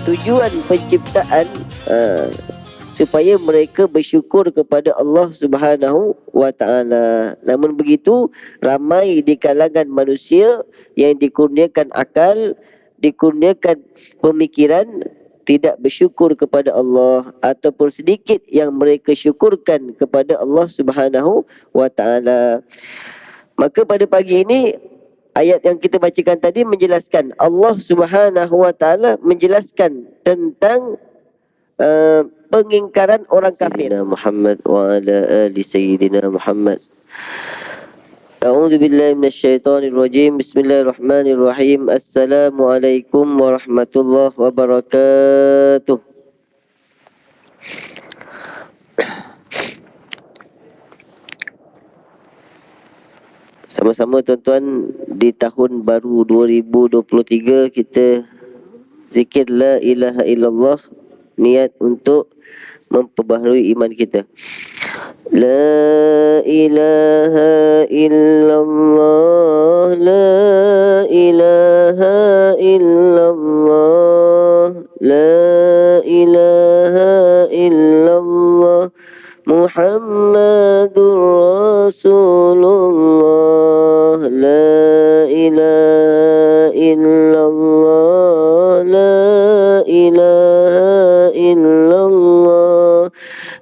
tujuan penciptaan supaya mereka bersyukur kepada Allah Subhanahu wa taala. Namun begitu, ramai di kalangan manusia yang dikurniakan akal, dikurniakan pemikiran, tidak bersyukur kepada Allah, ataupun sedikit yang mereka syukurkan kepada Allah Subhanahu wa taala. Maka pada pagi ini ayat yang kita bacakan tadi menjelaskan, Allah Subhanahu wa taala menjelaskan tentang pengingkaran orang kafir. Muhammad wa ala ali sayyidina Muhammad. A'udzu billahi minasyaitonir rajim. Bismillahirrahmanirrahim. Assalamualaikum warahmatullahi wabarakatuh. Sama-sama tuan-tuan, di tahun baru 2023 kita zikir la ilaha illallah, niat untuk memperbaharui iman kita. La ilaha illallah, la ilaha illallah, la ilaha illallah, Muhammadur Rasulullah, la ilaha illallah, la ilaha illallah,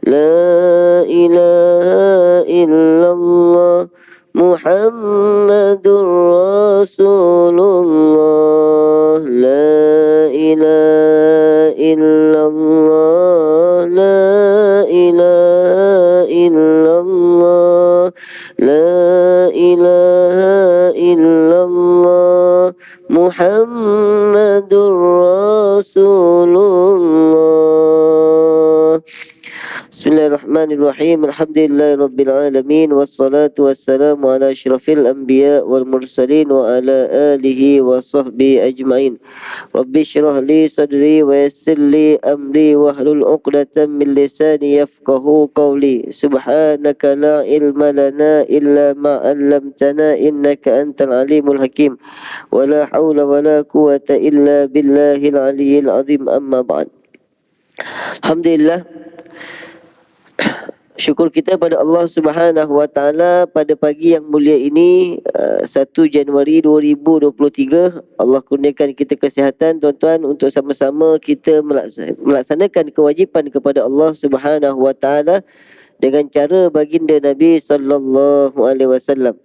la ilaha illallah, Muhammadur Rasulullah, la ilaha illallah, la ilaha illallah, la ilaha illallah, Muhammadur Rasulullah. Bismillahirrahmanirrahim. Alhamdulillahirabbil alamin, wassalatu wassalamu ala asyrafil anbiya wal mursalin wa ala alihi wa sahbihi ajmain. Rabbi shrah li sadri wa yassir li amri wahlul 'uqdatam min lisani yafqahu qawli. Subhanaka la ilma lana illa ma 'allamtana innaka antal alimul hakim. Wa la haula wa la quwwata illa billahil aliyyil azim. Amma ba'd. Alhamdulillah, syukur kita pada Allah Subhanahu wa taala pada pagi yang mulia ini, 1 Januari 2023, Allah kurniakan kita kesihatan tuan-tuan untuk sama-sama kita melaksanakan kewajipan kepada Allah Subhanahu wa taala dengan cara baginda Nabi sallallahu alaihi wasallam.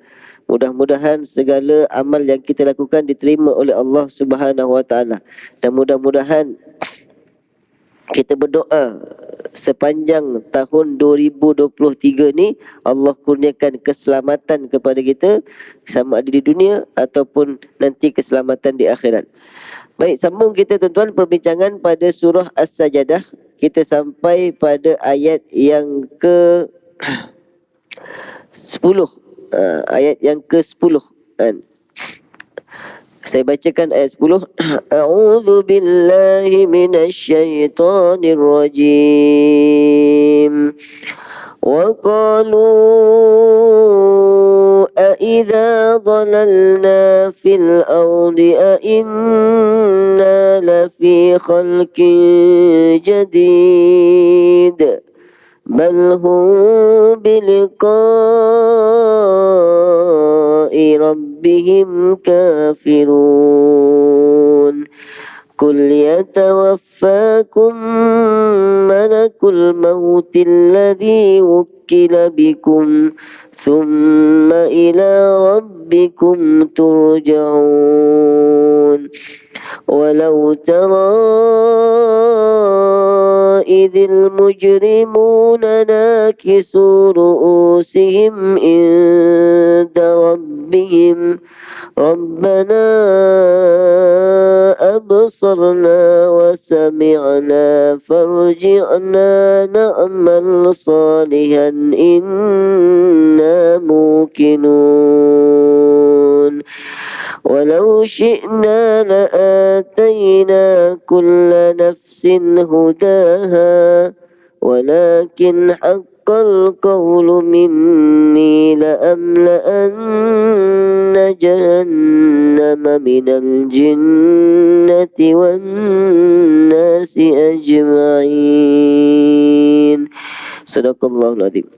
Mudah-mudahan segala amal yang kita lakukan diterima oleh Allah Subhanahu wa taala, dan mudah-mudahan kita berdoa sepanjang tahun 2023 ni Allah kurniakan keselamatan kepada kita, sama ada di dunia ataupun nanti keselamatan di akhirat. Baik, sambung kita tuan-tuan perbincangan pada surah As-Sajdah. Kita sampai pada ayat yang ke 10. Ayat yang ke-10 kan. Saya bacakan ayat 10. A'udzu billahi minasyaitonir rajim. Wa qalu a idza dhalalna fil ardi a inna lafi khalqin jadid bal hum biliqa'i rabbihim kafirun. Qul yatawaffakum malakul mauti alladhi wukkila bikum thumma ila rabbikum turja'un. Walau tara idhil mujrimuna nakisu ru'usihim inda rabbihim Rabbana absarna wa sami'na farji'na na'mal salihan inna muqinun. Walau syi'na la'atayna kulla nafsin hudaha walakin haqqal qawlu minni la'amla'anna jahannama minal jinnati والناس أجمعين. Sadaqallahul Azim.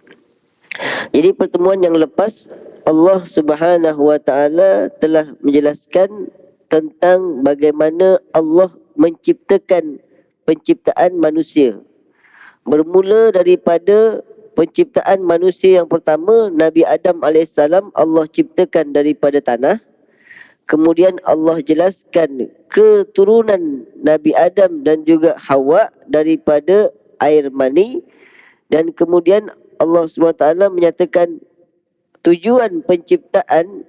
Jadi pertemuan yang lepas Allah Subhanahu wa taala telah menjelaskan tentang bagaimana Allah menciptakan penciptaan manusia. Bermula daripada penciptaan manusia yang pertama, Nabi Adam AS, Allah ciptakan daripada tanah. Kemudian Allah jelaskan keturunan Nabi Adam dan juga Hawa daripada air mani. Dan kemudian Allah SWT menyatakan tujuan penciptaan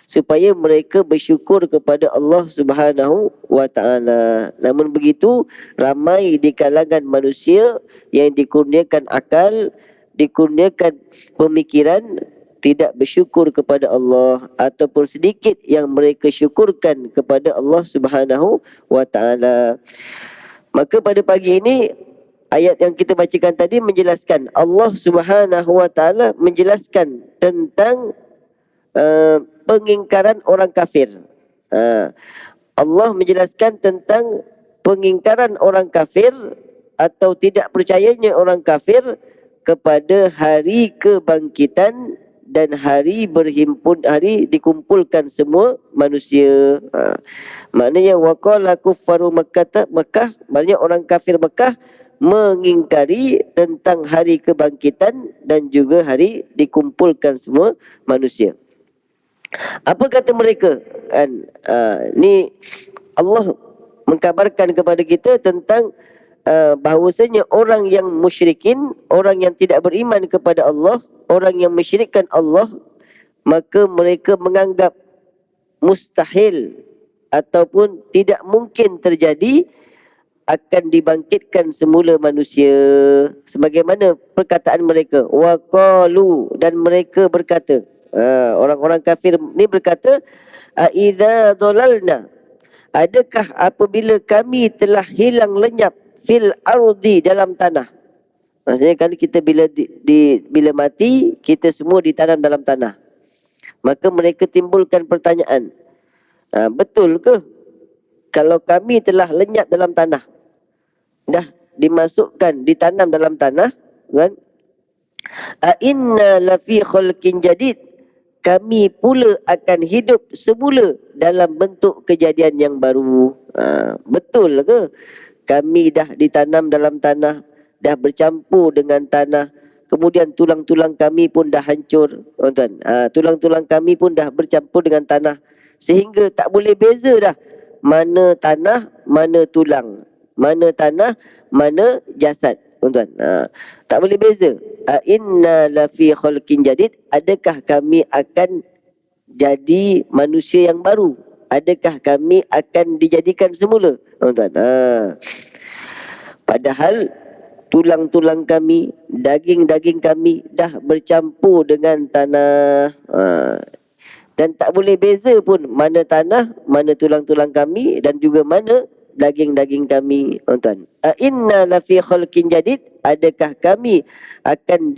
supaya mereka bersyukur kepada Allah Subhanahu wa taala. Namun begitu, ramai di kalangan manusia yang dikurniakan akal, dikurniakan pemikiran, tidak bersyukur kepada Allah, ataupun sedikit yang mereka syukurkan kepada Allah Subhanahu wa taala. Maka pada pagi ini ayat yang kita bacakan tadi menjelaskan, Allah Subhanahu wa taala menjelaskan tentang pengingkaran orang kafir. Allah menjelaskan tentang pengingkaran orang kafir atau tidak percayanya orang kafir kepada hari kebangkitan dan hari dikumpulkan semua manusia. Maknanya waqala kuffaru Makkah, maknanya orang kafir Mekah mengingkari tentang hari kebangkitan dan juga hari dikumpulkan semua manusia. Apa kata mereka? Ni Allah mengkabarkan kepada kita tentang bahawasanya orang yang musyrikin, orang yang tidak beriman kepada Allah, orang yang mensyirikkan Allah, maka mereka menganggap mustahil ataupun tidak mungkin terjadi akan dibangkitkan semula manusia. Sebagaimana perkataan mereka, waqalu, dan mereka berkata, orang-orang kafir ni berkata, aidza dhalalna, adakah apabila kami telah hilang lenyap fil ardi, dalam tanah. Maksudnya kan kita bila bila mati, kita semua ditanam dalam tanah. Maka mereka timbulkan pertanyaan, betul ke kalau kami telah lenyap dalam tanah, dah dimasukkan, ditanam dalam tanah, kan? Inna lafi khalqin jadid, kami pula akan hidup semula dalam bentuk kejadian yang baru. Betul ke kami dah ditanam dalam tanah, dah bercampur dengan tanah, kemudian tulang-tulang kami pun dah hancur, tuan. Tulang-tulang kami pun dah bercampur dengan tanah sehingga tak boleh beza dah mana tanah, mana tulang, mana tanah, mana jasad, tuan. Tak boleh beza. Inna lafi khalqin jadid, adakah kami akan jadi manusia yang baru? Adakah kami akan dijadikan semula? Tuan. Padahal tulang-tulang kami, daging-daging kami dah bercampur dengan tanah. Dan tak boleh beza pun mana tanah, mana tulang-tulang kami dan juga mana daging-daging kami, tuan. Inna lafi khalqin jadid, adakah kami akan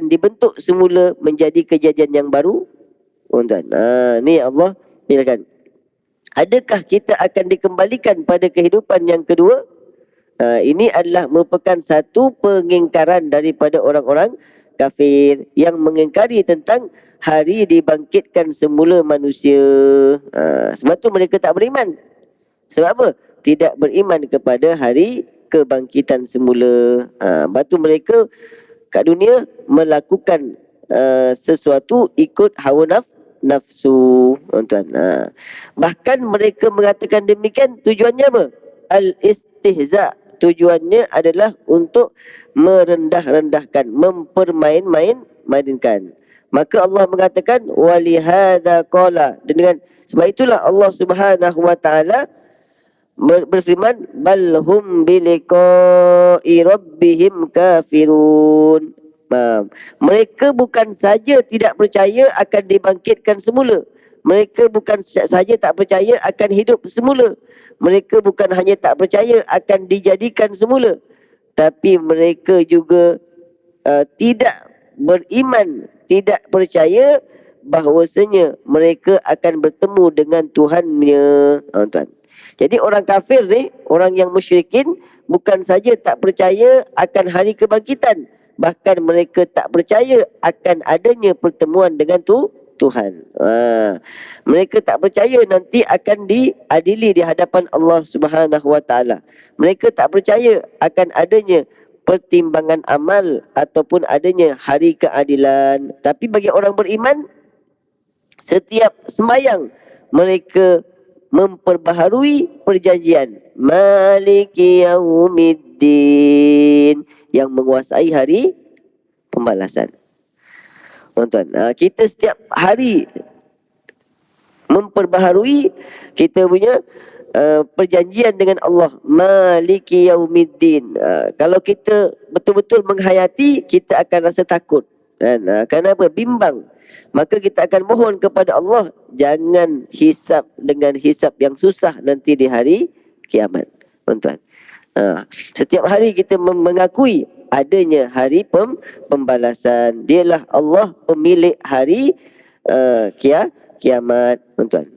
dibentuk semula menjadi kejadian yang baru, tuan. Ni Allah bilakan. Adakah kita akan dikembalikan pada kehidupan yang kedua? Ini adalah merupakan satu pengingkaran daripada orang-orang kafir yang mengingkari tentang hari dibangkitkan semula manusia. Sebab tu mereka tak beriman. Sebab apa? Tidak beriman kepada hari kebangkitan semula. Batu mereka kat dunia melakukan sesuatu ikut hawa nafsu, tuan. Bahkan mereka mengatakan demikian, tujuannya apa? Al-istihza. Tujuannya adalah untuk merendah-rendahkan, mempermain-mainkan. Maka Allah mengatakan walihadza qala, dan dengan sebab itulah Allah Subhanahu wa taala berfirman balhum biliqa'i rabbihim kafirun. Mereka bukan saja tidak percaya akan dibangkitkan semula, mereka bukan saja tak percaya akan hidup semula, mereka bukan hanya tak percaya akan dijadikan semula, tapi mereka juga tidak beriman, tidak percaya bahawasanya mereka akan bertemu dengan Tuhannya, tuan. Jadi orang kafir ni, orang yang musyrikin, bukan saja tak percaya akan hari kebangkitan, bahkan mereka tak percaya akan adanya pertemuan dengan Tuhan. Mereka tak percaya nanti akan diadili di hadapan Allah Subhanahu Wa Taala. Mereka tak percaya akan adanya pertimbangan amal ataupun adanya hari keadilan. Tapi bagi orang beriman, setiap sembahyang mereka memperbaharui perjanjian. Maliki yaumiddin, yang menguasai hari pembalasan. Tuan-tuan, kita setiap hari memperbaharui kita punya perjanjian dengan Allah. Maliki yaumiddin. Kalau kita betul-betul menghayati, kita akan rasa takut. Kenapa? Bimbang. Maka kita akan mohon kepada Allah, jangan hisap dengan hisap yang susah nanti di hari kiamat. Tuan-tuan, setiap hari kita mengakui adanya hari pembalasan. Dialah Allah pemilik hari kiamat, tuan-tuan.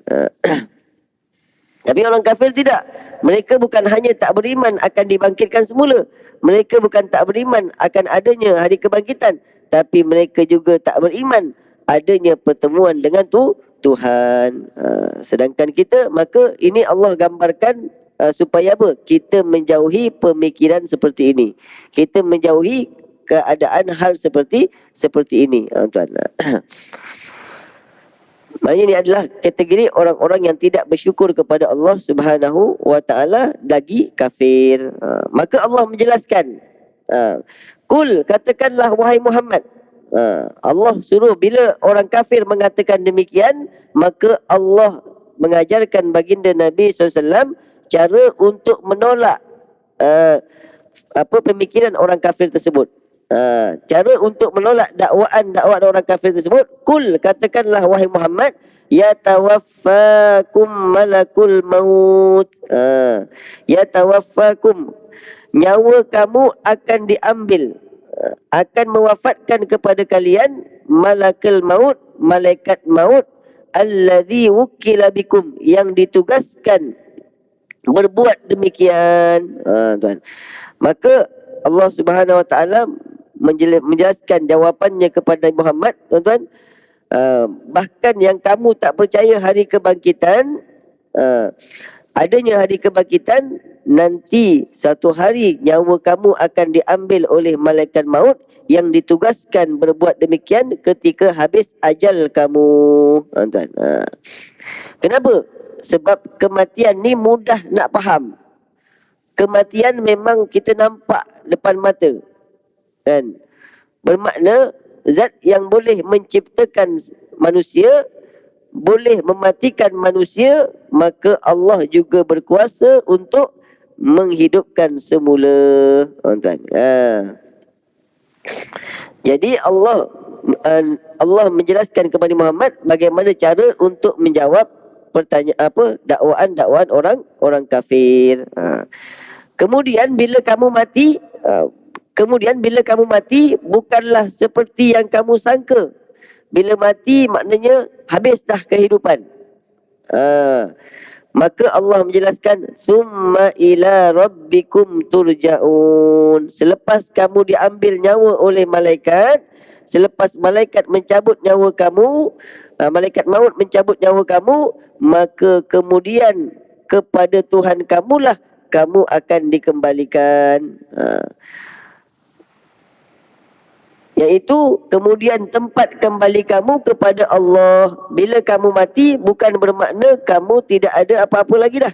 Tapi orang kafir tidak. Mereka bukan hanya tak beriman akan dibangkitkan semula, mereka bukan tak beriman akan adanya hari kebangkitan, tapi mereka juga tak beriman adanya pertemuan dengan Tuhan. Sedangkan kita, maka ini Allah gambarkan supaya apa? Kita menjauhi pemikiran seperti ini. Kita menjauhi keadaan hal seperti ini, tuan. Maknanya ini adalah kategori orang-orang yang tidak bersyukur kepada Allah Subhanahu Wa Taala, lagi kafir. Maka Allah menjelaskan, Kul, katakanlah wahai Muhammad. Allah suruh, bila orang kafir mengatakan demikian, maka Allah mengajarkan baginda Nabi SAW cara untuk menolak pemikiran orang kafir tersebut. Cara untuk menolak dakwaan orang kafir tersebut, Kul, katakanlah wahai Muhammad, yatawaffakum malakul maut. Yatawaffakum, nyawa kamu akan diambil, akan mewafatkan kepada kalian malakul maut, malaikat maut, alladzi wukila bikum, yang ditugaskan berbuat demikian. Tuan, maka Allah Subhanahu Wa Taala menjelaskan jawapannya kepada Nabi Muhammad, tuan-tuan. Bahkan yang kamu tak percaya hari kebangkitan, adanya hari kebangkitan, nanti suatu hari nyawa kamu akan diambil oleh malaikat maut yang ditugaskan berbuat demikian ketika habis ajal kamu, tuan-tuan. Kenapa? Sebab kematian ni mudah nak faham. Kematian memang kita nampak depan mata, kan? Bermakna zat yang boleh menciptakan manusia, boleh mematikan manusia, maka Allah juga berkuasa untuk menghidupkan semula, tuan-tuan. Jadi Allah menjelaskan kepada Muhammad bagaimana cara untuk menjawab pertanyaan dakwaan orang kafir. Kemudian bila kamu mati, bukanlah seperti yang kamu sangka. Bila mati maknanya habis dah kehidupan. Maka Allah menjelaskan, summa ila rabbikum turja'un. Selepas kamu diambil nyawa oleh malaikat, selepas malaikat mencabut nyawa kamu, malaikat maut mencabut nyawa kamu, maka kemudian kepada Tuhan kamulah kamu akan dikembalikan. Iaitu kemudian tempat kembali kamu kepada Allah. Bila kamu mati, bukan bermakna kamu tidak ada apa-apa lagi dah,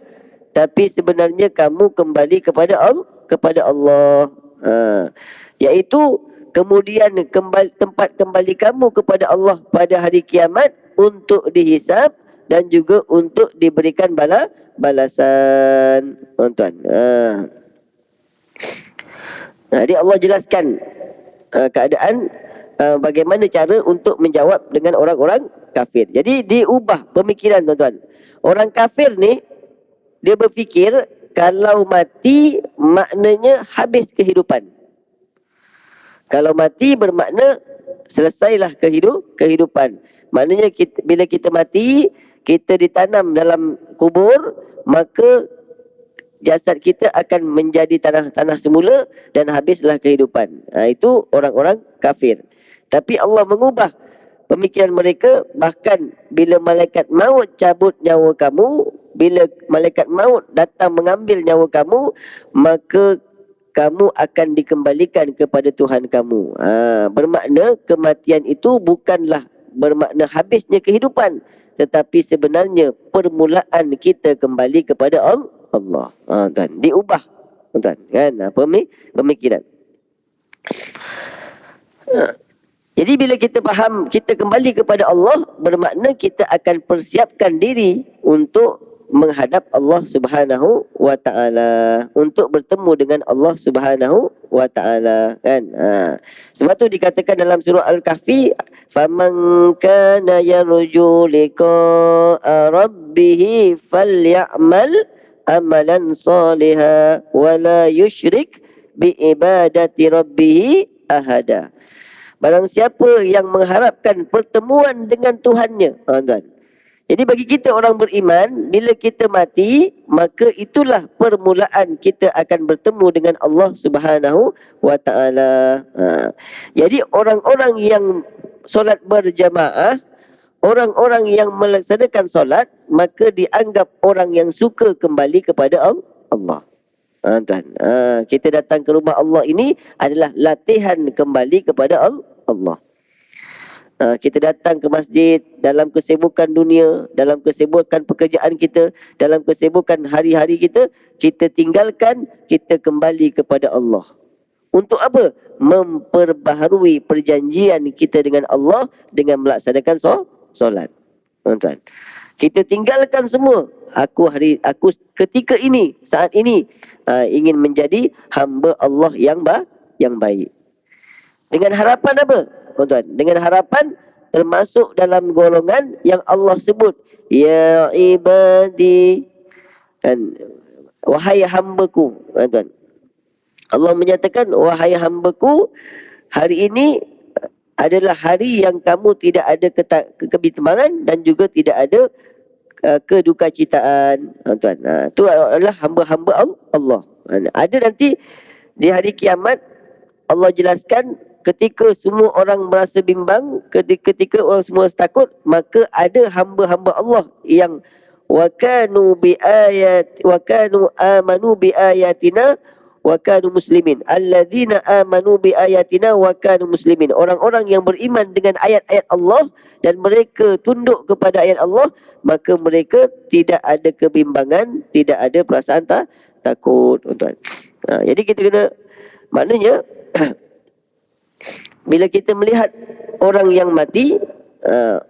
tapi sebenarnya kamu kembali kepada Allah. Iaitu kemudian tempat kembali kamu kepada Allah pada hari kiamat untuk dihisap dan juga untuk diberikan balasan, tuan-tuan. Jadi Allah jelaskan keadaan bagaimana cara untuk menjawab dengan orang-orang kafir. Jadi diubah pemikiran, tuan-tuan. Orang kafir ni dia berfikir kalau mati maknanya habis kehidupan. Kalau mati bermakna selesailah kehidupan. Maknanya bila kita mati, kita ditanam dalam kubur, maka jasad kita akan menjadi tanah semula dan habislah kehidupan. Itu orang-orang kafir. Tapi Allah mengubah pemikiran mereka, bahkan bila malaikat maut cabut nyawa kamu, bila malaikat maut datang mengambil nyawa kamu, maka kamu akan dikembalikan kepada Tuhan kamu. Bermakna kematian itu bukanlah bermakna habisnya kehidupan, tetapi sebenarnya permulaan kita kembali kepada Allah. Tuan, diubah, tuan, kan? Pemikiran. Jadi bila kita faham kita kembali kepada Allah, bermakna kita akan persiapkan diri untuk menghadap Allah Subhanahu wa taala, untuk bertemu dengan Allah Subhanahu wa taala, kan? Sebab tu dikatakan dalam surah Al-Kahfi, faman kana yarju liqa'a rabbih falyamal amalan salihan wa la yusyrik bi ibadati rabbih ahada. Barang siapa yang mengharapkan pertemuan dengan Tuhannya, tuan. Jadi bagi kita orang beriman, bila kita mati, maka itulah permulaan kita akan bertemu dengan Allah Subhanahu wa taala. Jadi orang-orang yang solat berjamaah, orang-orang yang melaksanakan solat, maka dianggap orang yang suka kembali kepada Allah. Tuan, kita datang ke rumah Allah ini adalah latihan kembali kepada Allah. Kita datang ke masjid dalam kesibukan dunia, dalam kesibukan pekerjaan kita, dalam kesibukan hari-hari kita, kita tinggalkan, kita kembali kepada Allah. Untuk apa? Memperbaharui perjanjian kita dengan Allah dengan melaksanakan solat. Tuan-tuan, kita tinggalkan semua. Aku ketika ini, saat ini ingin menjadi hamba Allah yang baik. Dengan harapan apa? Tuan-tuan, dengan harapan termasuk dalam golongan yang Allah sebut, ya ibadi, kan, wahai hambaku. Tuan-tuan, Allah menyatakan, wahai hambaku, hari ini adalah hari yang kamu tidak ada kebimbangan dan juga tidak ada kedukacitaan. Tuan, itu adalah hamba-hamba Allah. Ada nanti di hari kiamat Allah jelaskan, ketika semua orang merasa bimbang, ketika orang semua takut, maka ada hamba-hamba Allah yang wa kanu amanu bi ayatina wa kanu muslimin. Alladzina amanu bi ayatina wa kanu muslimin. Orang-orang yang beriman dengan ayat-ayat Allah dan mereka tunduk kepada ayat Allah, maka mereka tidak ada kebimbangan, tidak ada perasaan takut, tuan. Jadi kita kena, maknanya bila kita melihat orang yang mati,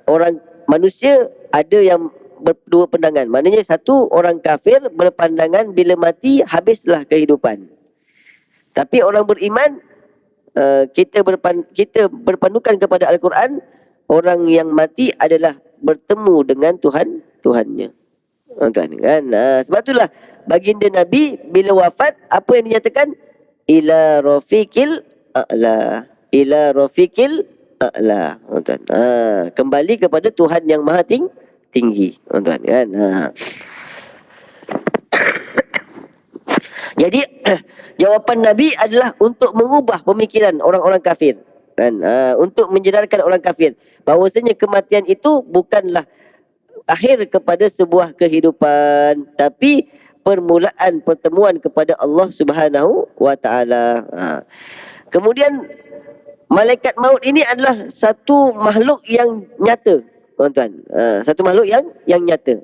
orang manusia ada yang berdua pandangan. Maknanya satu, orang kafir berpandangan bila mati habislah kehidupan. Tapi orang beriman, kita berpandukan kepada Al-Quran, orang yang mati adalah bertemu dengan Tuhannya. Tuan, kan? Sebab itulah baginda Nabi bila wafat, apa yang dinyatakan? Ila rafiqil a'la. Ila rafiqil a'la. Tuan, kembali kepada Tuhan yang maha tinggi. Tuan, kan? Jadi jawapan Nabi adalah untuk mengubah pemikiran orang-orang kafir, kan? Untuk menjedarkan orang kafir bahawasanya kematian itu bukanlah akhir kepada sebuah kehidupan, tapi permulaan pertemuan kepada Allah Subhanahu wa taala. Kemudian malaikat maut ini adalah satu makhluk yang nyata, tuan-tuan. Satu makhluk yang nyata.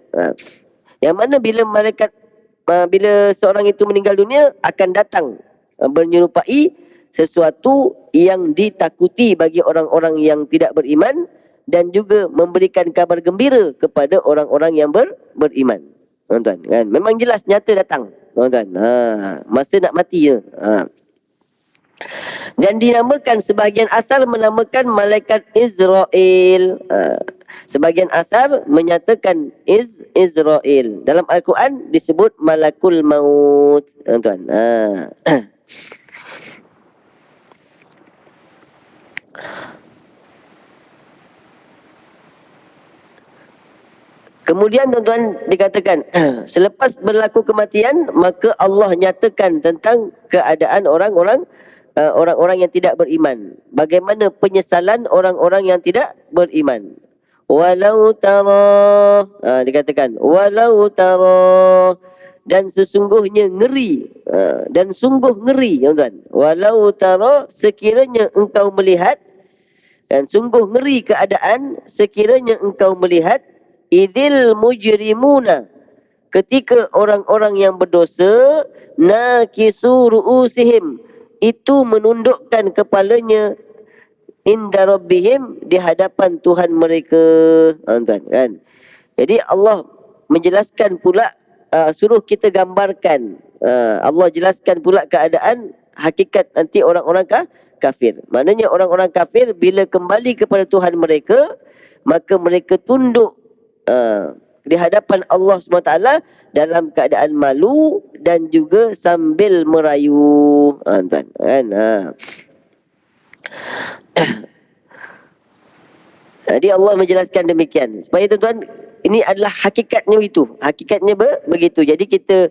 Yang mana bila seorang itu meninggal dunia, akan datang menyerupai sesuatu yang ditakuti bagi orang-orang yang tidak beriman, dan juga memberikan kabar gembira kepada orang-orang yang beriman. Tuan-tuan, kan? Memang jelas nyata datang, tuan-tuan. Masa nak mati je. Dan dinamakan, sebahagian asal menamakan malaikat Israel. Sebahagian asal menyatakan Israel. Dalam Al-Quran disebut malakul maut, tuan. Kemudian tuan-tuan dikatakan selepas berlaku kematian maka Allah nyatakan tentang keadaan orang-orang yang tidak beriman. Bagaimana penyesalan orang-orang yang tidak beriman. Walau tara, dikatakan walau tara, dan sesungguhnya ngeri, dan sungguh ngeri tuan-tuan. Walau tara, sekiranya engkau melihat, dan sungguh ngeri keadaan sekiranya engkau melihat idzil mujrimuna, ketika orang-orang yang berdosa nakisu ru'usihim, itu menundukkan kepalanya inda rabbihim, di hadapan Tuhan mereka. Tuan kan. Jadi Allah menjelaskan pula, suruh kita gambarkan, Allah jelaskan pula keadaan hakikat nanti orang-orang kafir. Maknanya orang-orang kafir bila kembali kepada Tuhan mereka, maka mereka tunduk di hadapan Allah SWT dalam keadaan malu dan juga sambil merayu. Tuan kan. Jadi Allah menjelaskan demikian supaya tuan-tuan, ini adalah hakikatnya itu. Hakikatnya begitu. Jadi kita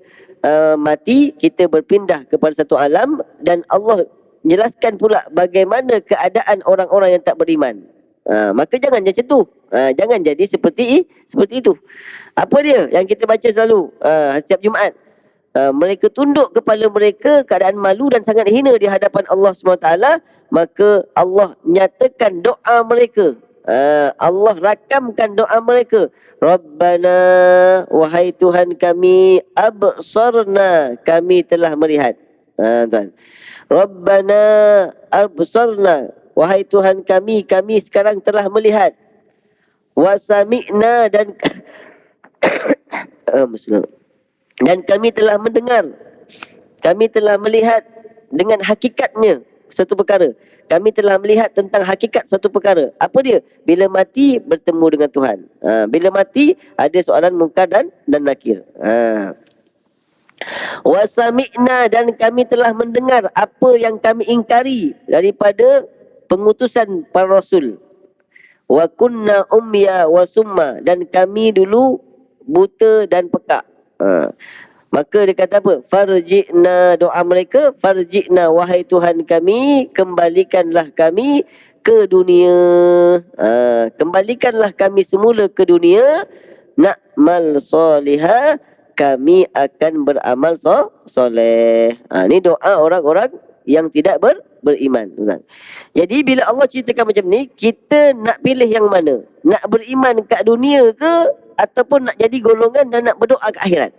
mati, kita berpindah kepada satu alam, dan Allah jelaskan pula bagaimana keadaan orang-orang yang tak beriman. Maka jangan macam tu. Jangan jadi seperti itu. Apa dia yang kita baca selalu setiap Jumaat? Mereka tunduk kepala mereka, keadaan malu dan sangat hina di hadapan Allah SWT. Maka Allah nyatakan doa mereka. Allah rakamkan doa mereka. Rabbana, wahai Tuhan kami, absarna, kami telah melihat. Tuan. Rabbana absarna, wahai Tuhan kami, kami sekarang telah melihat. Wasami'na, dan dan kami telah mendengar. Kami telah melihat dengan hakikatnya satu perkara. Kami telah melihat tentang hakikat suatu perkara. Apa dia? Bila mati bertemu dengan Tuhan. Bila mati ada soalan mungkar dan nakir. Wasami'na, dan kami telah mendengar apa yang kami ingkari daripada pengutusan para rasul. Wa kunna umya wa summa, dan kami dulu buta dan pekak. Maka dia kata apa? Farji'na, doa mereka, farji'na, wahai Tuhan kami, kembalikanlah kami ke dunia. Kembalikanlah kami semula ke dunia. Na'mal solihah, kami akan beramal soleh. Ini doa orang-orang yang tidak beriman. Jadi bila Allah ceritakan macam ni, kita nak pilih yang mana? Nak beriman kat dunia ke, ataupun nak jadi golongan dan nak berdoa ke akhirat?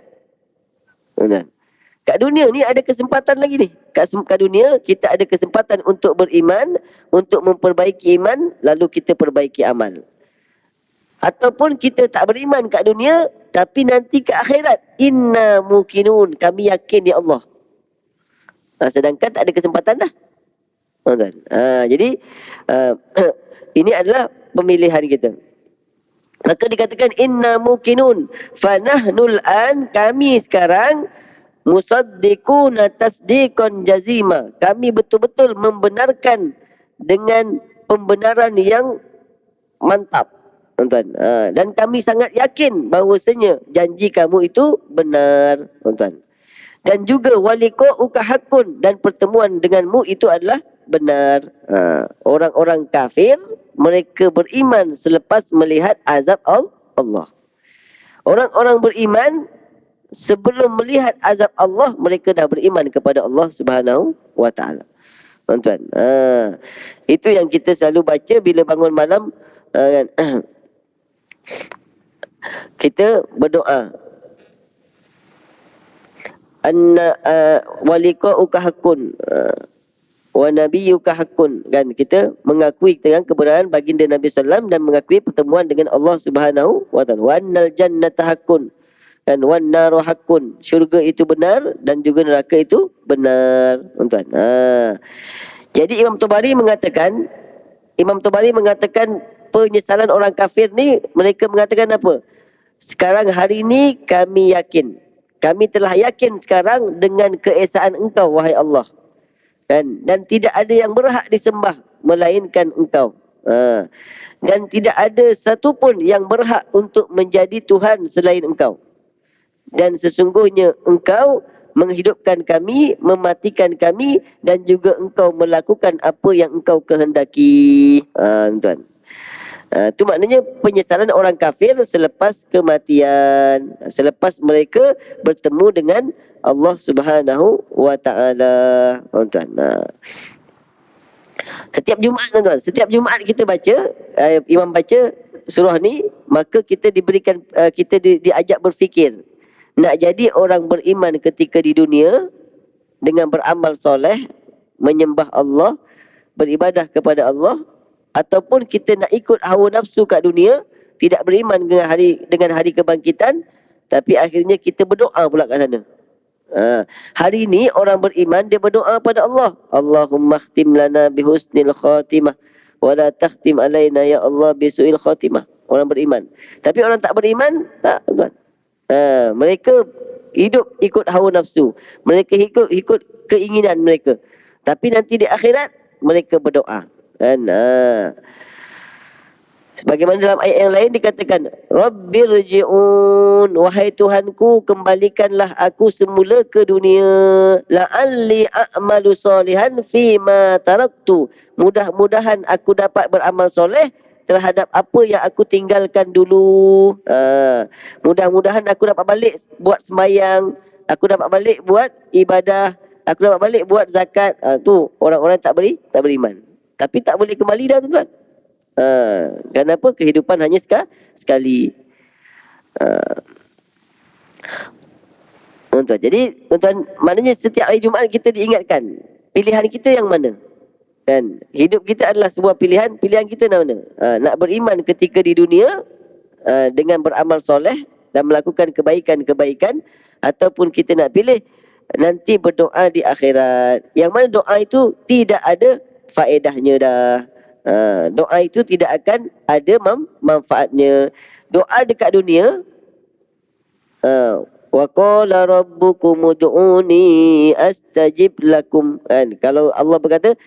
Kat dunia ni ada kesempatan lagi ni. Kat dunia kita ada kesempatan untuk beriman, untuk memperbaiki iman, lalu kita perbaiki amal. Ataupun kita tak beriman kat dunia, tapi nanti ke akhirat, inna mukinun, kami yakin ya Allah. Sedangkan tak ada kesempatan dah. Jadi ini adalah pemilihan kita. Maka dikatakan inna mukinun fanahnul an, kami sekarang musaddiquna tasdiqan jazima, kami betul-betul membenarkan dengan pembenaran yang mantap, tuan-tuan. Dan kami sangat yakin bahawasanya janji kamu itu benar, tuan-tuan. Dan juga waliqa'uka haqqun, dan pertemuan denganmu itu adalah benar. Orang-orang kafir mereka beriman selepas melihat azab Allah. Orang-orang beriman sebelum melihat azab Allah, mereka dah beriman kepada Allah Subhanahu wa taala. Tuan-tuan, itu yang kita selalu baca bila bangun malam, kan? Kita berdoa, anna waliqa'uka haqqun wa nabiyyuka haqqun, kan? Kita mengakui dengan kebenaran baginda Nabi sallallahu, dan mengakui pertemuan dengan Allah Subhanahu wa taala. Wa annal jannata haqqun, kan? Wan naru haqqun, syurga itu benar dan juga neraka itu benar, tuan-tuan. Jadi Imam Tabari mengatakan penyesalan orang kafir ni, mereka mengatakan apa? Sekarang hari ini kami yakin, kami telah yakin sekarang dengan keesaan Engkau wahai Allah, kan? Dan tidak ada yang berhak disembah melainkan Engkau. Dan tidak ada satu pun yang berhak untuk menjadi Tuhan selain Engkau. Dan sesungguhnya Engkau menghidupkan kami, mematikan kami, dan juga Engkau melakukan apa yang Engkau kehendaki. Tuan. Itu maknanya penyesalan orang kafir selepas kematian, selepas mereka bertemu dengan Allah Subhanahu wa taala. Tuan. Setiap Jumaat tuan-tuan, setiap Jumaat kita baca, imam baca surah ni, maka kita diberikan diajak berfikir. Nak jadi orang beriman ketika di dunia dengan beramal soleh, menyembah Allah, beribadah kepada Allah, ataupun kita nak ikut hawa nafsu kat dunia, tidak beriman dengan hari kebangkitan, tapi akhirnya kita berdoa pula kat sana. Hari ini orang beriman dia berdoa pada Allah, Allahumma khtim lana bihusnil khatimah wa la takhtim alaina ya Allah bisuil khatimah. Orang beriman. Tapi orang tak beriman tak, tuan. Mereka hidup ikut hawa nafsu, mereka ikut keinginan mereka, tapi nanti di akhirat mereka berdoa kan. Sebagaimana dalam ayat yang lain dikatakan, Rabbirji'un, wahai Tuhanku, kembalikanlah aku semula ke dunia, la'alli a'malu solihan fima taraktu, mudah-mudahan aku dapat beramal soleh terhadap apa yang aku tinggalkan dulu. Mudah-mudahan aku dapat balik buat sembahyang, aku dapat balik buat ibadah, aku dapat balik buat zakat. Tu orang-orang tak beriman, tapi tak boleh kembali dah, tuan-tuan. Kenapa? Kehidupan hanya sekali. Tuan-tuan, jadi tuan-tuan, maknanya setiap hari Jumaat kita diingatkan pilihan kita yang mana, kan? Hidup kita adalah sebuah pilihan. Pilihan kita mana? Nak beriman ketika di dunia dengan beramal soleh dan melakukan kebaikan-kebaikan, ataupun kita nak pilih nanti berdoa di akhirat, yang mana doa itu tidak ada faedahnya dah. Doa itu tidak akan ada manfaatnya. Doa dekat dunia, wa qala rabbukum ud'uni astajib lakum, kan? Kalau Allah berkata,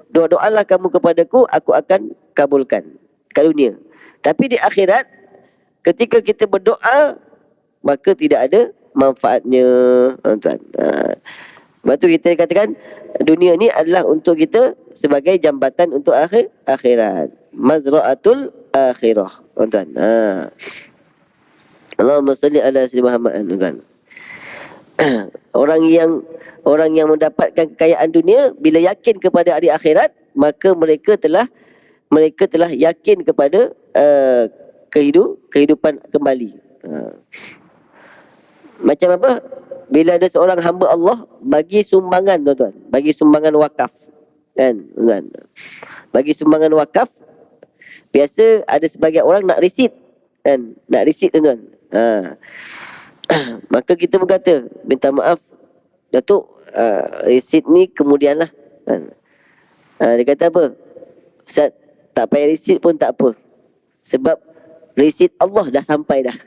doalah kamu kepadaku, aku akan kabulkan kat dunia. Tapi di akhirat, ketika kita berdoa, maka tidak ada manfaatnya, tuan. Sebab tu kita katakan dunia ni adalah untuk kita sebagai jambatan untuk akhirat. Mazra'atul akhirah, tuan. Allahumma salli ala sayyidina Muhammad, tuan. Orang yang mendapatkan kekayaan dunia, bila yakin kepada hari akhirat, maka mereka telah yakin kepada kehidupan kembali. Macam apa? Bila ada seorang hamba Allah bagi sumbangan, tuan-tuan, bagi sumbangan wakaf, kan, tuan. Bagi sumbangan wakaf, biasa ada sebagian orang nak resit, kan, nak resit, tuan-tuan. Maka kita berkata, minta maaf Datuk, resit ni kemudian lah, kan. Dia kata apa? Ustaz, tak payah resit pun tak apa, sebab resit Allah dah sampai dah.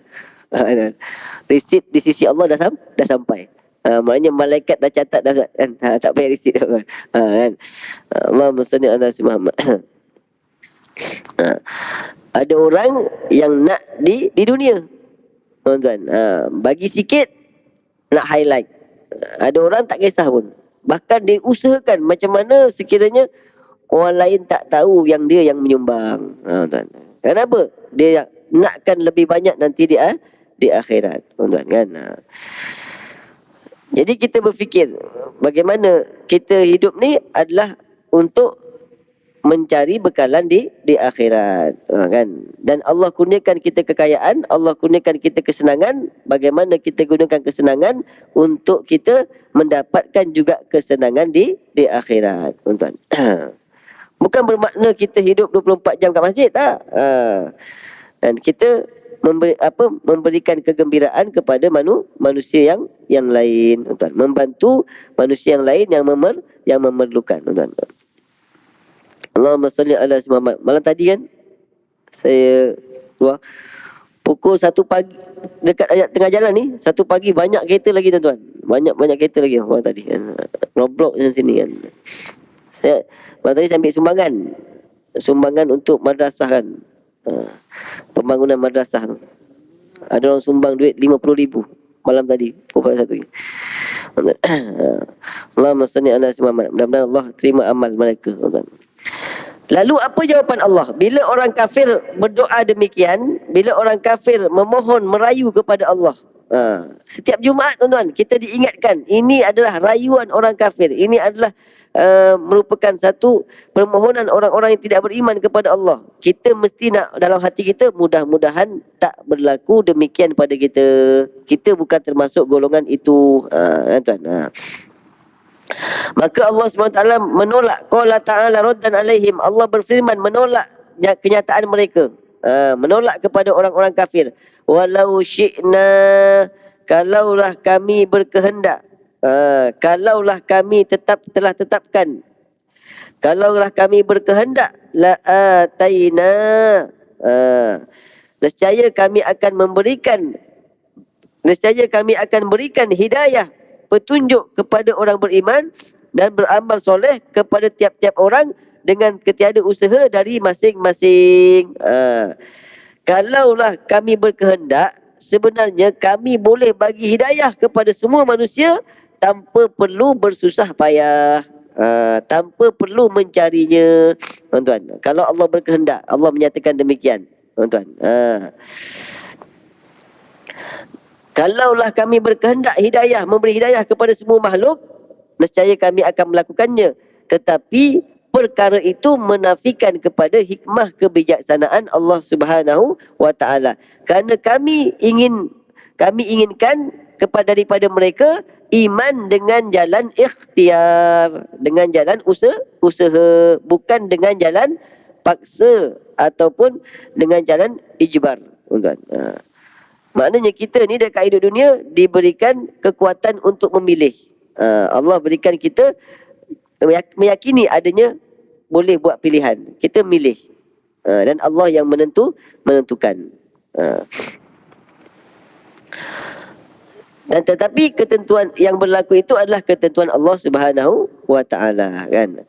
Resit di sisi Allah dah sampai. Maknanya malaikat dah catat dah, kan? Tak payah resit, kan? Allahumma salli ala sayyidina Muhammad. Ada orang yang nak di dunia, tuan-tuan, bagi sikit nak highlight. Ada orang tak kisah pun, bahkan dia usahakan macam mana sekiranya orang lain tak tahu yang dia yang menyumbang. Tuan. Kenapa? Dia nakkan lebih banyak nanti di akhirat, tuan-tuan, kan. Jadi kita berfikir bagaimana kita hidup ni adalah untuk mencari bekalan di akhirat, kan. Dan Allah kurniakan kita kekayaan, Allah kurniakan kita kesenangan. Bagaimana kita gunakan kesenangan untuk kita mendapatkan juga kesenangan di akhirat, tuan-tuan. Bukan bermakna kita hidup 24 jam kat masjid, tak. Dan kita memberikan kegembiraan kepada manusia yang lain, tuan. Membantu manusia yang lain yang memerlukan, tuan. Allahumma salli ala sayyidina Muhammad. Malam tadi kan saya keluar pukul 1 pagi dekat tengah jalan ni, 1 pagi banyak kereta lagi, tuan-tuan. Banyak kereta lagi malam tadi kan. Roadblock di sini kan. Malam tadi saya ambil sumbangan. sumbangan untuk madrasah kan. Pembangunan madrasah tu. Ada orang sumbang duit 50,000 malam tadi. Pukul 1 ni. Allahumma salli ala Muhammad. Mudah-mudahan Allah terima amal mereka. Lalu apa jawapan Allah? Bila orang kafir berdoa demikian, bila orang kafir memohon, merayu kepada Allah. Setiap Jumaat tuan-tuan, kita diingatkan, ini adalah rayuan orang kafir. Ini adalah merupakan satu permohonan orang-orang yang tidak beriman kepada Allah. Kita mesti nak dalam hati kita, mudah-mudahan tak berlaku demikian pada kita. Kita bukan termasuk golongan itu. Tuan. Maka Allah SWT menolak. Qala ta'ala raddan alaihim. Allah berfirman menolak kenyataan mereka. Menolak kepada orang-orang kafir. Walau syi'na, kalaulah kami berkehendak. Kalaulah kami telah tetapkan. Kalaulah kami berkehendak, la ataina. Nescaya kami akan berikan hidayah, petunjuk kepada orang beriman dan beramal soleh kepada tiap-tiap orang dengan ketiada usaha dari masing-masing. Kalaulah kami berkehendak, sebenarnya kami boleh bagi hidayah kepada semua manusia tanpa perlu bersusah payah, tanpa perlu mencarinya. Tuan-tuan, kalau Allah berkehendak, Allah menyatakan demikian. Tuan-tuan, kalaulah kami berkehendak hidayah, memberi hidayah kepada semua makhluk, nescaya kami akan melakukannya. Tetapi perkara itu menafikan kepada hikmah kebijaksanaan Allah Subhanahu wa taala. Kerana kami inginkan daripada mereka iman dengan jalan ikhtiar, dengan jalan usaha, bukan dengan jalan paksa ataupun dengan jalan ijbar. Tuan-tuan, maknanya kita ni dekat hidup dunia diberikan kekuatan untuk memilih. Allah berikan kita meyakini adanya boleh buat pilihan. Kita milih. Dan Allah yang menentukan. Dan tetapi ketentuan yang berlaku itu adalah ketentuan Allah Subhanahu wa taala, kan.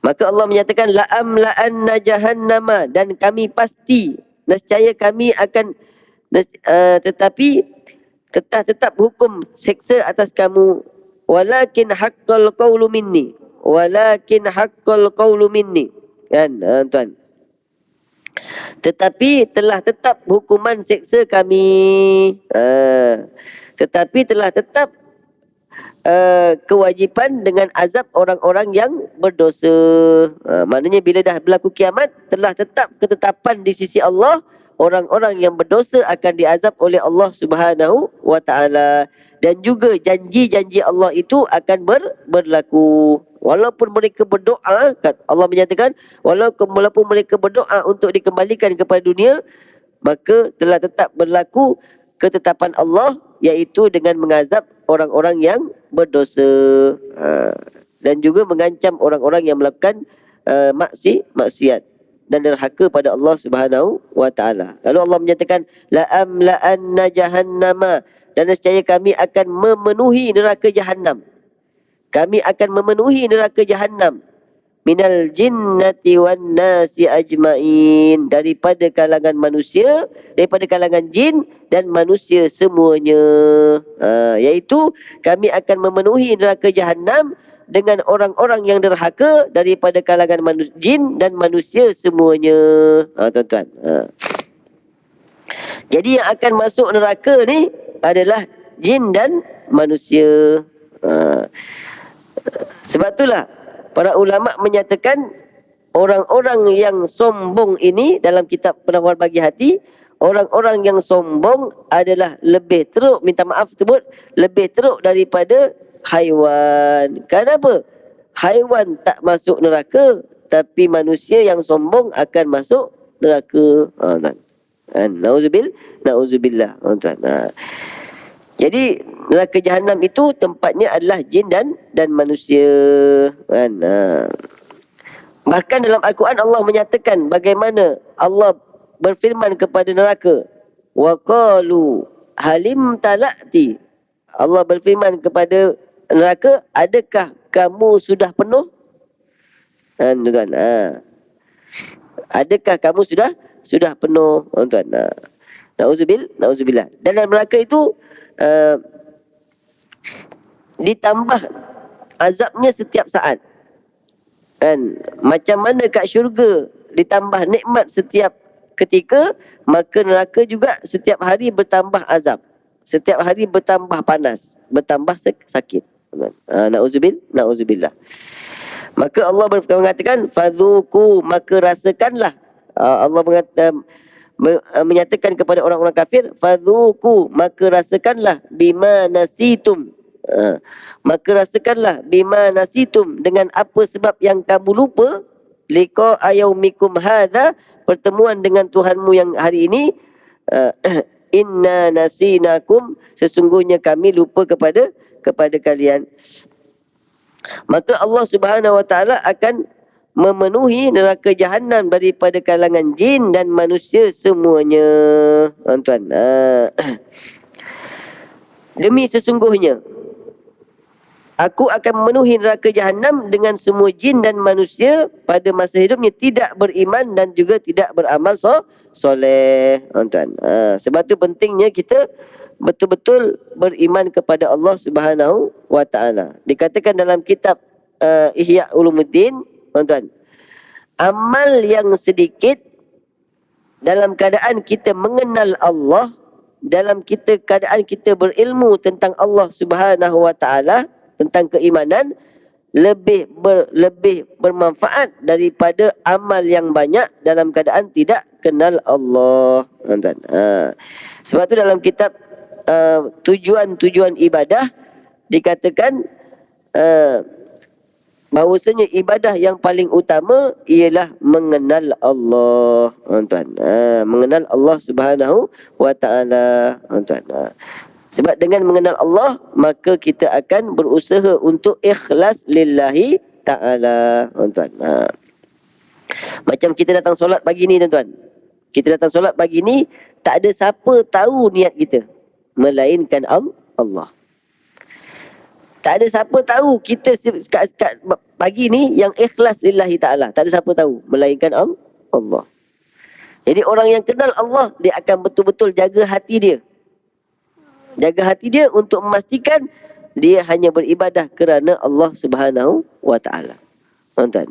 Maka Allah menyatakan la'amla'anna jahannama, dan kami pasti nescaya kami akan tetapi tetap hukum seksa atas kamu. Walakin haqqal qawlu minni. Kan, tuan. Tetapi telah tetap hukuman seksa kami. Tetapi telah tetap kewajipan dengan azab orang-orang yang berdosa. Maknanya bila dah berlaku kiamat, telah tetap ketetapan di sisi Allah, orang-orang yang berdosa akan diazab oleh Allah Subhanahu wa taala. Dan juga janji-janji Allah itu akan berlaku. Walaupun mereka berdoa, Allah menyatakan, walaupun mereka berdoa untuk dikembalikan kepada dunia, maka telah tetap berlaku ketetapan Allah, iaitu dengan mengazab orang-orang yang berdosa. Dan juga mengancam orang-orang yang melakukan maksiat dan derhaka pada Allah Subhanahu wa taala. Lalu Allah menyatakan la'amla'anna jahannama, dan nescaya kami akan memenuhi neraka Jahannam. Kami akan memenuhi neraka Jahannam minal jinnati wan nasi ajmain, daripada kalangan manusia, daripada kalangan jin dan manusia semuanya. Iaitu kami akan memenuhi neraka Jahannam dengan orang-orang yang derhaka daripada kalangan jin dan manusia semuanya. Tuan-tuan, jadi yang akan masuk neraka ni adalah jin dan manusia. Sebab itulah para ulama menyatakan orang-orang yang sombong ini dalam kitab Penawar Bagi Hati, orang-orang yang sombong adalah lebih teruk, minta maaf tersebut, lebih teruk daripada haiwan. Kenapa? Haiwan tak masuk neraka, tapi manusia yang sombong akan masuk neraka. Nauzubillah. Jadi neraka Jahannam itu tempatnya adalah jin dan manusia, kan. Bahkan dalam Al-Quran Allah menyatakan bagaimana Allah berfirman kepada neraka, wa qalu halim talati. Allah berfirman kepada neraka, adakah kamu sudah penuh? Kan. Adakah kamu sudah penuh, tuan-tuan? Nauzubillah. Dan dalam neraka itu ditambah azabnya setiap saat. Kan? Macam mana kat syurga ditambah nikmat setiap ketika, maka neraka juga setiap hari bertambah azab. Setiap hari bertambah panas, bertambah sakit. Nauzubillah. Maka Allah mengatakan fadzuku, maka rasakanlah. Allah menyatakan kepada orang-orang kafir, fadzuku, maka rasakanlah, bima nasitum. Maka rasakanlah bima nasitum, dengan apa sebab yang kamu lupa, liqa ayaumikum hadza, pertemuan dengan Tuhanmu yang hari ini. Inna nasinakum, sesungguhnya kami lupa kepada kalian. Maka Allah Subhanahu Wa Taala akan memenuhi neraka jahanam daripada kalangan jin dan manusia semuanya, tuan-tuan. Demi sesungguhnya aku akan memenuhi neraka jahanam dengan semua jin dan manusia pada masa hidupnya tidak beriman dan juga tidak beramal soleh, tuan-tuan. Sebab tu pentingnya kita betul-betul beriman kepada Allah Subhanahu Wa Taala. Dikatakan dalam kitab Ihya Ulumuddin, tuan-tuan, amal yang sedikit dalam keadaan kita mengenal Allah, dalam keadaan kita berilmu tentang Allah Subhanahu Wa Taala, tentang keimanan, lebih bermanfaat daripada amal yang banyak dalam keadaan tidak kenal Allah, tuan-tuan. Sebab tu dalam kitab tujuan ibadah dikatakan bahawasanya ibadah yang paling utama ialah mengenal Allah, tuan-tuan. Mengenal Allah Subhanahu Wa Taala, tuan-tuan. Sebab dengan mengenal Allah, maka kita akan berusaha untuk ikhlas lillahi ta'ala, tuan-tuan. Macam kita datang solat pagi ni, tuan-tuan. Kita datang solat pagi ni, tak ada siapa tahu niat kita melainkan Allah. Tak ada siapa tahu kita kat pagi ni yang ikhlas lillahi ta'ala. Tak ada siapa tahu melainkan Allah. Jadi orang yang kenal Allah, dia akan betul-betul jaga hati dia. Jaga hati dia untuk memastikan dia hanya beribadah kerana Allah Subhanahu Wa Taala, tuan-tuan.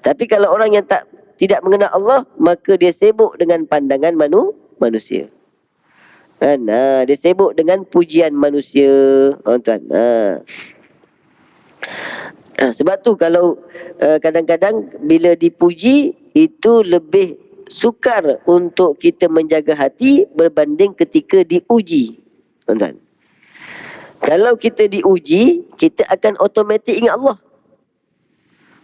Tapi kalau orang yang tidak mengenal Allah, maka dia sibuk dengan pandangan manusia. Kan? Dia sibuk dengan pujian manusia, tuan-tuan. Sebab tu kalau kadang-kadang bila dipuji, itu lebih sukar untuk kita menjaga hati berbanding ketika diuji, tuan-tuan. Kalau kita diuji, kita akan automatik ingat Allah.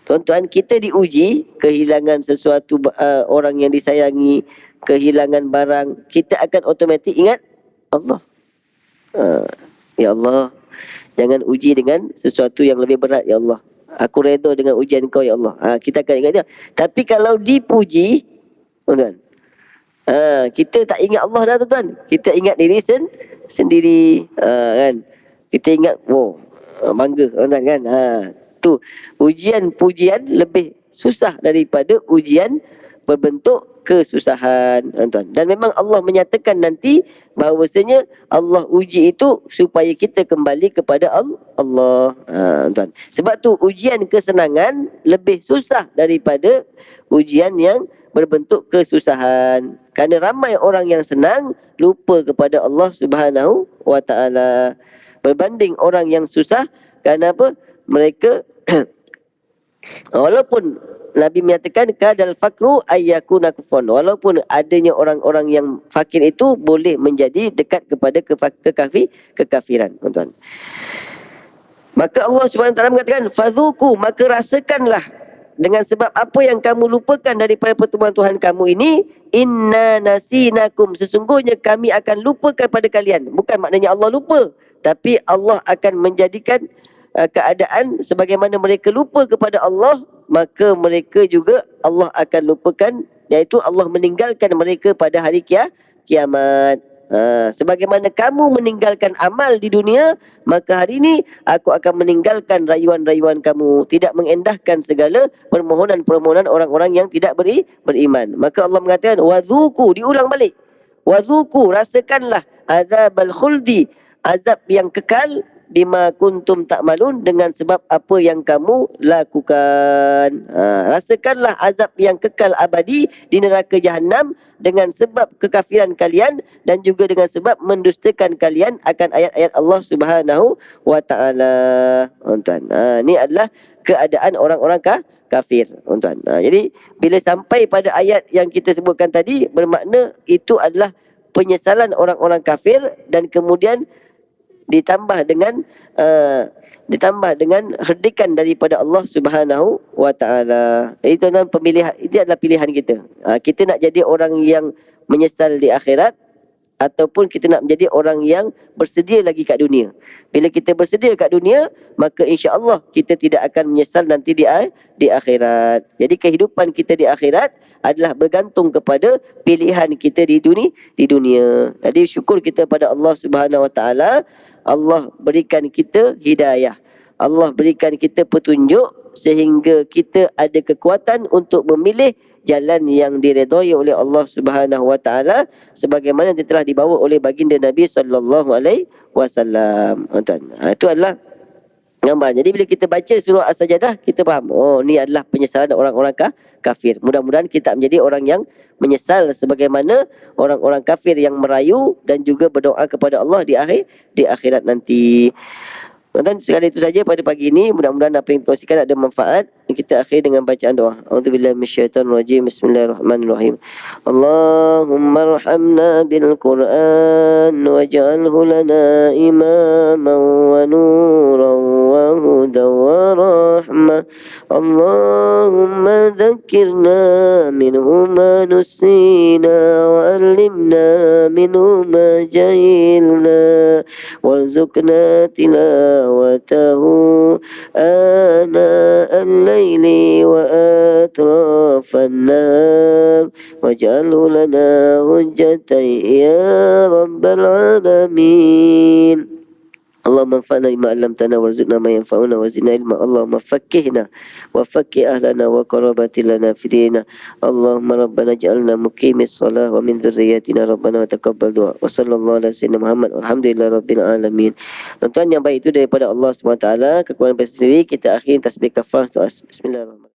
Tuan-tuan, kita diuji, kehilangan sesuatu, orang yang disayangi, kehilangan barang, kita akan automatik ingat Allah. Ya Allah, jangan uji dengan sesuatu yang lebih berat, ya Allah. Aku redha dengan ujian kau, ya Allah. Kita akan ingat dia. Tapi kalau dipuji, tuan-tuan, kita tak ingat Allah dah, tuan-tuan. Kita ingat diri sendiri, kan. Kita ingat, bangga, tuan-tuan, kan. Tu pujian lebih susah daripada ujian berbentuk kesusahan, tuan-tuan. Dan memang Allah menyatakan nanti bahawasanya Allah uji itu supaya kita kembali kepada Allah, tuan. Sebab tu ujian kesenangan lebih susah daripada ujian yang berbentuk kesusahan. Kerana ramai orang yang senang lupa kepada Allah Subhanahu Wa Taala berbanding orang yang susah. Kerana apa? Mereka walaupun Nabi menyatakan kadal fakru ayyakuna kufran, walaupun adanya orang-orang yang fakir itu boleh menjadi dekat kepada kekafiran, tuan-tuan. Maka Allah Subhanahu Wa Taala mengatakan fadzuku, maka rasakanlah dengan sebab apa yang kamu lupakan daripada pertemuan Tuhan kamu ini. Inna nasinakum, sesungguhnya kami akan lupakan pada kalian. Bukan maknanya Allah lupa, tapi Allah akan menjadikan keadaan sebagaimana mereka lupa kepada Allah, maka mereka juga Allah akan lupakan, iaitu Allah meninggalkan mereka pada hari kiamat. Sebagaimana kamu meninggalkan amal di dunia, maka hari ini aku akan meninggalkan rayuan-rayuan kamu, tidak mengendahkan segala permohonan-permohonan orang-orang yang tidak beriman. Maka Allah mengatakan wadzuku, diulang balik. Wadzuku, rasakanlah azabal khuldi, azab yang kekal, bima kuntum ta'malun, dengan sebab apa yang kamu lakukan. Rasakanlah azab yang kekal abadi di neraka jahanam dengan sebab kekafiran kalian dan juga dengan sebab mendustakan kalian akan ayat-ayat Allah Subhanahu wa taala. Tuan, ni adalah keadaan orang-orang kafir, tuan. Jadi bila sampai pada ayat yang kita sebutkan tadi, bermakna itu adalah penyesalan orang-orang kafir dan kemudian ditambah dengan herdikan daripada Allah Subhanahu wa taala. Itu pemilihan, itu adalah pilihan kita. Kita nak jadi orang yang menyesal di akhirat ataupun kita nak menjadi orang yang bersedia lagi kat dunia. Bila kita bersedia kat dunia, maka insya-Allah kita tidak akan menyesal nanti di akhirat. Jadi kehidupan kita di akhirat adalah bergantung kepada pilihan kita di dunia. Jadi syukur kita pada Allah Subhanahu wa taala, Allah berikan kita hidayah. Allah berikan kita petunjuk sehingga kita ada kekuatan untuk memilih jalan yang diredai oleh Allah Subhanahu wa taala sebagaimana yang telah dibawa oleh baginda Nabi sallallahu alaihi wasallam. Itu adalah gambaran. Jadi bila kita baca surah As-Sajdah, kita faham, oh ni adalah penyesalan orang-orang kafir. Mudah-mudahan kita menjadi orang yang menyesal sebagaimana orang-orang kafir yang merayu dan juga berdoa kepada Allah di akhirat nanti. Tuan-tuan, sekali itu saja pada pagi ini. Mudah-mudahan apa yang dikongsikan ada manfaat. Kita akhiri dengan bacaan doa. A'udzubillahi minasyaitonirrajim. Bismillahirrahmanirrahim. Allahumma arhamna bil Qur'an waj'alhu lana imaman wa nuran wa hudan wa rahmah. Allahumma dhakkirna minhu ma nusina wa 'allimna minhu ma jahilna warzuqna tilawatahu آناء الليل وأطراف النهار واجعله لنا حجة يا رب العالمين اللهم انفعنا بما علمتنا وارزقنا ما ينفعنا وزدنا علما اللهم فقهنا وفقه أهلنا وقرابات لنا في ديننا اللهم ربنا اجعلنا مقيم الصلاة ومن ذرياتنا ربنا وتقبل دعاء وصلى الله على سيدنا Muhammad walhamdulillah rabbil alamin. Tuan-tuan, yang baik itu daripada Allah SWT. Kekuatan sendiri kita akhiri tasbih kafar. Bismillahirrahmanirrahim.